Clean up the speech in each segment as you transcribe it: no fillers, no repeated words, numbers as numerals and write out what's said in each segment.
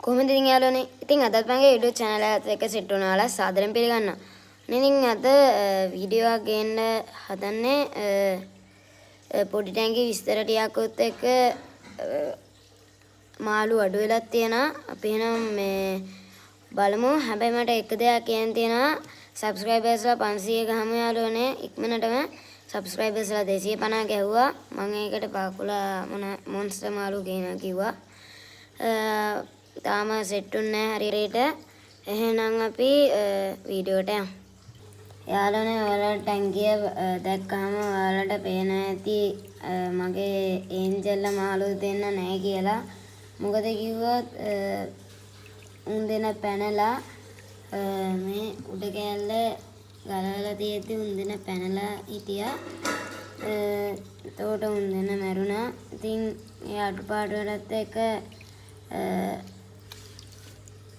කොහොමද ඉතින් යාළුවනේ? ඉතින් අදත් මගේ YouTube channel එකත් එක්ක සෙට් වුණාලා සාදරයෙන් පිළිගන්නවා. ඉතින් අද වීඩියෝ එකක් ගේන්න හදන්නේ පොඩි ටැංකිය විස්තර ටිකකුත් එක්ක මාළු අඩු වෙලක් තියෙනවා. අපි එහෙනම් මේ බලමු. හැබැයි මට එක දෙයක් කියන්න තියෙනවා. subscribersලා 500 ගහමු යාළුවනේ. ඉක්මනටම subscribersලා 250 ගැහුවා. මම ඒකට පාකුලා මොන්ස්ටර් මාළු ගේනවා කිව්වා. තාම සෙට් උන්නේ නැහැ හරියට. එහෙනම් අපි වීඩියෝට යමු. යාළුවනේ ඔයාලට ටැංකිය දැක්කම ඔයාලට පේන ඇති මගේ ඒන්ජල්ලා මාළු දෙන්න නැහැ කියලා. මොකද කිව්වොත් උන් දෙන පැනලා මේ උඩ කෑල්ල ගලවලා තියෙද්දි උන් දෙන පැනලා හිටියා. එතකොට උන් දෙන මැරුණා. ඉතින් ඒ අඩුපාඩු වලත් එක්ක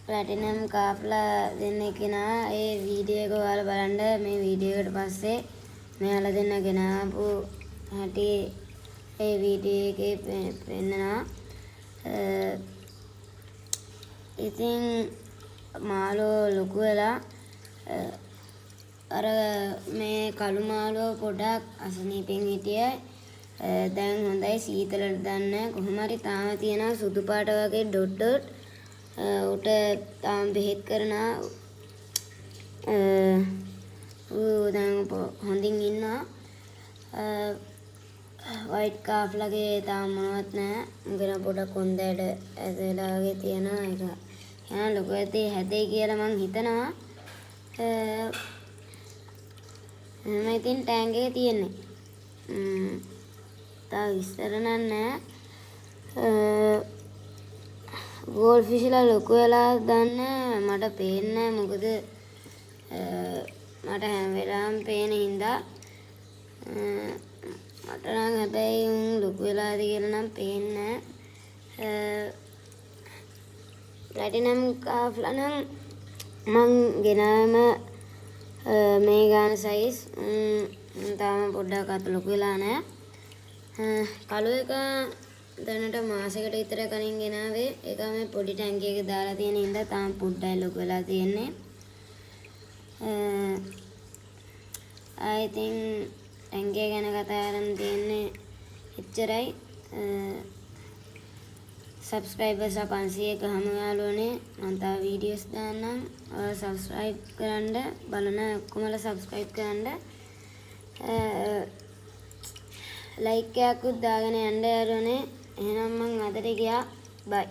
ප්ලැටිනම් කාප්ලා දෙන්න කෙනා ඒ වීඩියෝ එක ඔයාලා බලන්න. මේ වීඩියෝ එකට පස්සේ මෙයාලා දෙන්න ගෙනාවු හැටි ඒ වීඩියෝ එකේ පෙන්නනවා. ඉතින් මාළෝ ලොකු වෙලා අර මේ කළු මාළෝ පොඩක් අසනීපෙන් හිටියයි. දැන් හොඳයි සීතලට දාන්න. කොහොම හරි තාම තියෙනවා සුදු පාට වගේ ඩොට් ඩොට්. උට තාම බෙහෙත් කරනවා. ඌ දැන් හොඳින් ඉන්නවා. වයිට් කාෆ්ලාගේ තාම මොනවත් නැහැ. මුගෙන පොඩක් කොන්දේට ඇදලා වගේ තියෙනවා. ඒක යන ලොකු ඇතේ හැදේ කියලා මං හිතනවා. එහෙනම් ඉතින් ටැංක් එකේ තියෙන්නේ. තා විස්තර නැහැ. ගෝල්ඩ් ෆිෂ්ලා ලොකු වෙලා දන්න මට පේන්නේ මොකද මට හැම වෙලාවෙම පේන හින්දා මට නම් හැබැයි උන් ලොකු වෙලාද කියලා නම් පේන්නේ ප්ලැටිනම් කාෆ්ලා නම් මං ගෙනාවම මේ ගාන සයිස් තාම පොඩ්ඩක් අත ලොකු වෙලා නැහැ. කළු එක දැනට මාසෙකට විතර කලින් ගෙනාවේ. ඒක මේ පොඩි ටැංකියක දාලා තියෙන හින්දා තාම පොඩ්ඩයි ලොකු වෙලා තියෙන්නේ. I think ටැංකිය ගැන කතා කරන්න තියෙන්නේ එච්චරයි. subscribers 500 ගහමු යාළුවනේ. මම තව වීඩියෝස් දාන්නම්. ඔයාලා subscribe කරන්න බලන ඔක්කොමලා subscribe කරන්න. like එකක් දාගෙන යන්න යාළුවනේ. එහෙනම් මං අදට ගියා. bye.